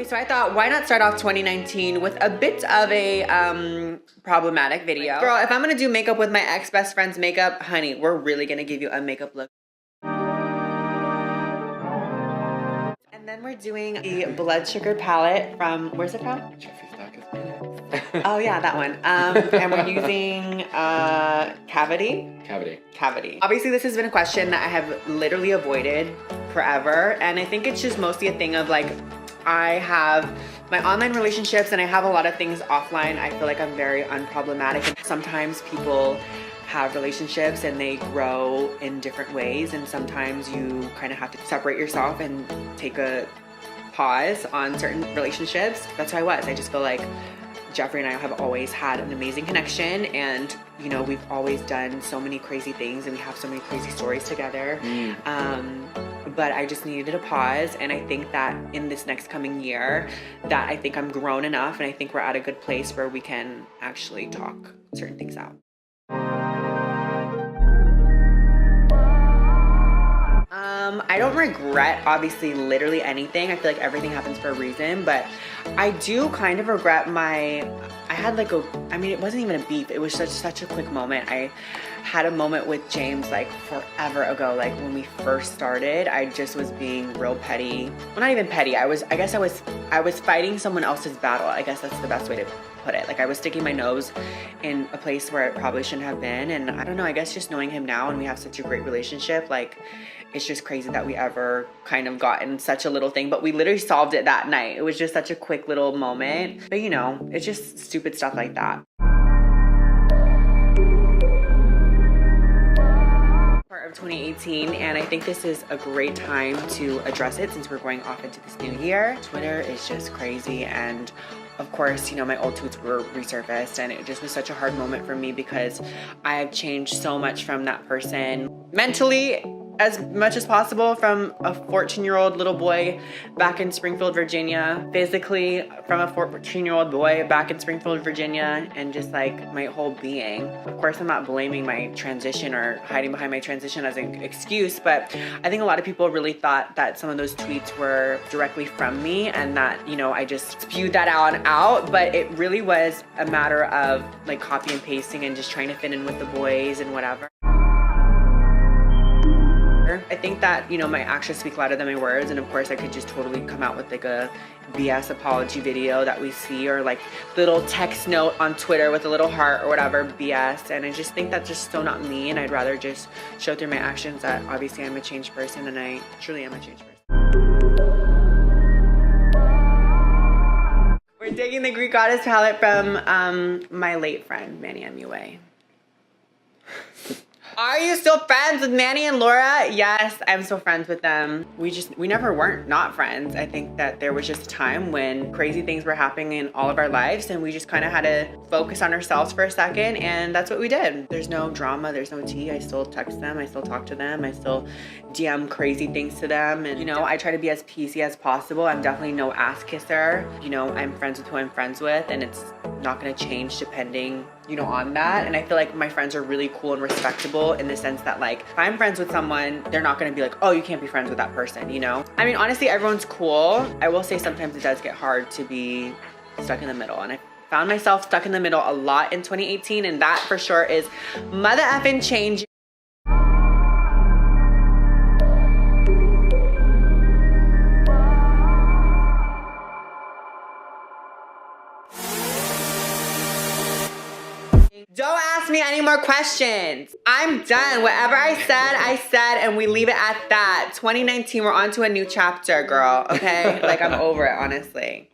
So I thought, why not start off 2019 with a bit of a problematic video. Girl, if I'm gonna do makeup with my ex-best friend's makeup, honey, we're really gonna give you a makeup look. And then we're doing the Blood Sugar palette from, where's it from? Jeffree Star. Oh yeah, that one. And we're using Cavity. Obviously, this has been a question that I have literally avoided forever. And I think it's just mostly a thing of like, I have my online relationships and I have a lot of things offline. I feel like I'm very unproblematic. And sometimes people have relationships and they grow in different ways. And sometimes you kind of have to separate yourself and take a pause on certain relationships. That's how I just feel like Jeffree and I have always had an amazing connection, and you know, we've always done so many crazy things and we have so many crazy stories together. But I just needed a pause, and I think that in this next coming year that I think I'm grown enough and I think we're at a good place where we can actually talk certain things out. I don't regret obviously literally anything. I feel like everything happens for a reason, but I do kind of regret I had like it wasn't even a beef. It was such a quick moment. I had a moment with James like forever ago, like when we first started. I just was being real petty. Well, not even petty. I was fighting someone else's battle. I guess that's the best way to put it. Like I was sticking my nose in a place where it probably shouldn't have been. And I don't know, I guess just knowing him now and we have such a great relationship, like it's just crazy that we ever kind of got in such a little thing, but we literally solved it that night. It was just such a quick little moment. But you know, it's just stupid stuff like that. Part of 2018, and I think this is a great time to address it since we're going off into this new year. Twitter is just crazy, and of course, you know, my old tweets were resurfaced, and it just was such a hard moment for me because I have changed so much from that person mentally, as much as possible, from a 14-year-old little boy back in Springfield, Virginia, physically from a 14-year-old boy back in Springfield, Virginia, and just like my whole being. Of course, I'm not blaming my transition or hiding behind my transition as an excuse, but I think a lot of people really thought that some of those tweets were directly from me and that, you know, I just spewed that out, but it really was a matter of like copy and pasting and just trying to fit in with the boys and whatever. I think that, you know, my actions speak louder than my words, and of course I could just totally come out with like a BS apology video that we see, or like little text note on Twitter with a little heart or whatever BS, and I just think that's just so not me, and I'd rather just show through my actions that obviously I'm a changed person, and I truly am a changed person. We're taking the Greek Goddess palette from my late friend Manny MUA. Are you still friends with Manny and Laura? Yes, I'm still friends with them. We never weren't not friends. I think that there was just a time when crazy things were happening in all of our lives and we just kind of had to focus on ourselves for a second, and that's what we did. There's no drama, there's no tea. I still text them, I still talk to them, I still DM crazy things to them, and you know, I try to be as PC as possible. I'm definitely no ass kisser. You know, I'm friends with who I'm friends with, and it's not gonna change depending, you know, on that. And I feel like my friends are really cool and respectable in the sense that like if I'm friends with someone, they're not gonna be like, oh, you can't be friends with that person, you know? I mean, honestly, everyone's cool. I will say sometimes it does get hard to be stuck in the middle, and I found myself stuck in the middle a lot in 2018, and that for sure is mother effing change. Don't ask me any more questions. I'm done. Whatever I said, and we leave it at that. 2019, we're on to a new chapter, girl, okay? Like, I'm over it, honestly.